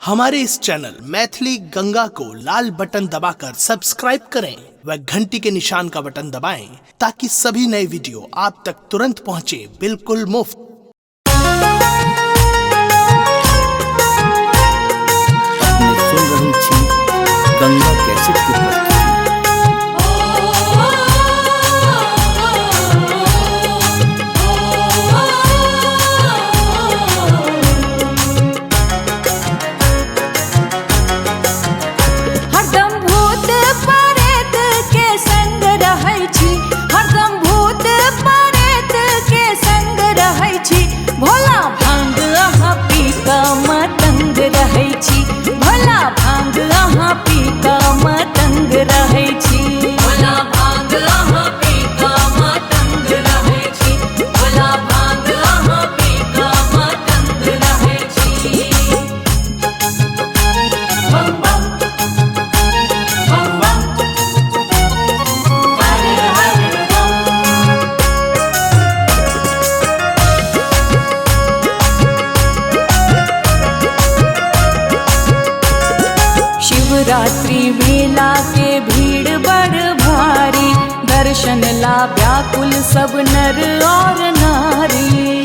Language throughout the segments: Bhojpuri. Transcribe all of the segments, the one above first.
हमारे इस चैनल मैथिली गंगा को लाल बटन दबाकर सब्सक्राइब करें व घंटी के निशान का बटन दबाएं ताकि सभी नए वीडियो आप तक तुरंत पहुंचे बिल्कुल मुफ्त। आपने सुन रही थी गंगा कैसेट की प्रस्तुति। शिवरात्रि मेला के भीड़ बड़ भारी, दर्शन ला व्याकुल सब नर और नारी।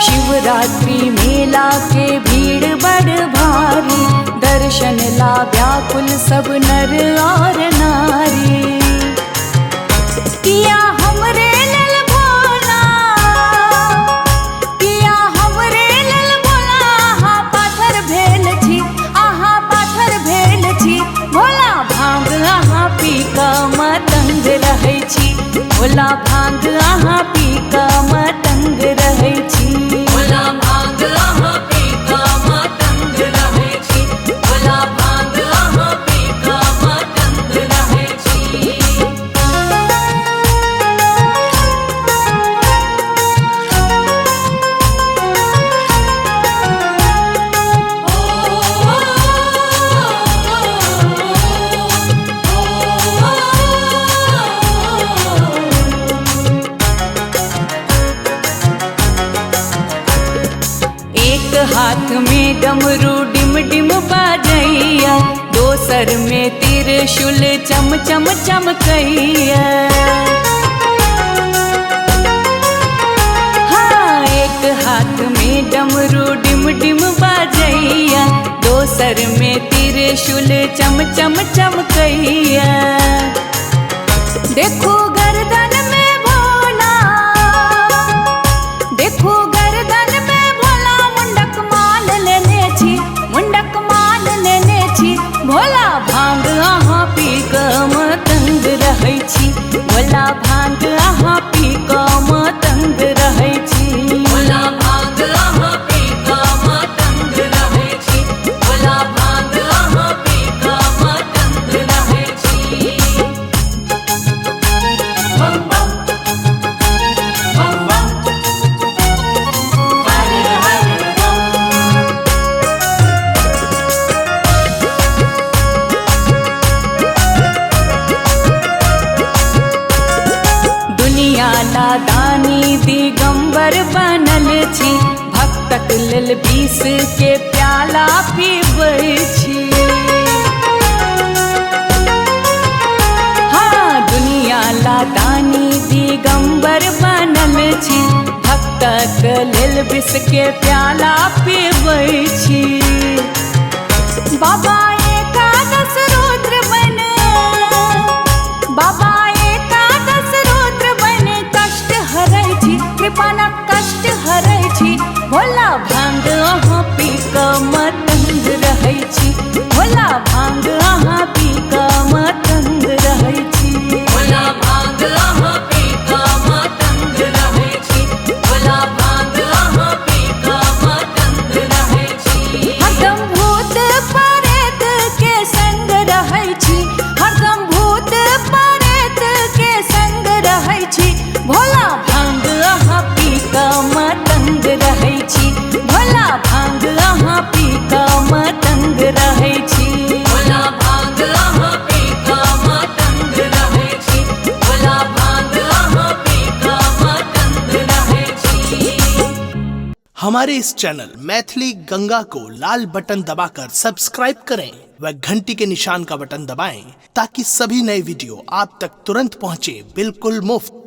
शिवरात्रि मेला के भीड़ बड़ भारी, दर्शन ला व्याकुल सब नर और नारी। किया हमरे लल भोला, किया हमरे लल भोला, आहा पाथर भेल छी, आहा पाथर भेल छी। भोला भांग आहा पी का मतंग रहै छी, भोला भांग आहा पी का मतंग रहै छी। भोला भांग आहा पी का मतंग रहै छी, भोला भांग आहा पी का मतंग रहै छी। हाथ में डमरू डिम डिम बाजैया, दोसर में त्रिशूल चम चम चमकैया। हाँ, एक हाथ में डमरू डिम डिम बाजैया, दोसर में त्रिशूल चम चम चमकैया। देखो गर्दन में भोला, देखो गर्दन में मुंडक मान लेने छी। भोला भांग आहा पी का मतंग रहै छी, भोला भांग आहा पी का मतंग रहै छी। भोला भांग आहा पी का मतंग रहै छी, भोला भांग आहा पी का मतंग रहै छी। बम बम बम बम हर हर बम। दुनियाला दानी दिगंबर बनल छी, भक्तक लेल विष के प्याला पीबै छी। हाँ, दुनियाला दानी दिगंबर बनल छी, भक्तक लेल विष के प्याला पीबै छी। बाबा एकादश रुद्र बन, बाबा कृपानक कष्ट हरै छी। भोला भांग आहा पी का मतंग रहै छी, भोला भांग आहा पी का मतंग रहै छी। भोला भांग आहा पी का मतंग रहै छी, भोला भांग आहा पी का मतंग रहै छी। हरदम भूत प्रेत के संग रहै छी, हरदम भूत प्रेत के संग रहै छी। भोला भांग आहा पी का हमारे इस चैनल मैथिली गंगा को लाल बटन दबाकर सब्सक्राइब करें व घंटी के निशान का बटन दबाएं ताकि सभी नए वीडियो आप तक तुरंत पहुंचे बिल्कुल मुफ्त।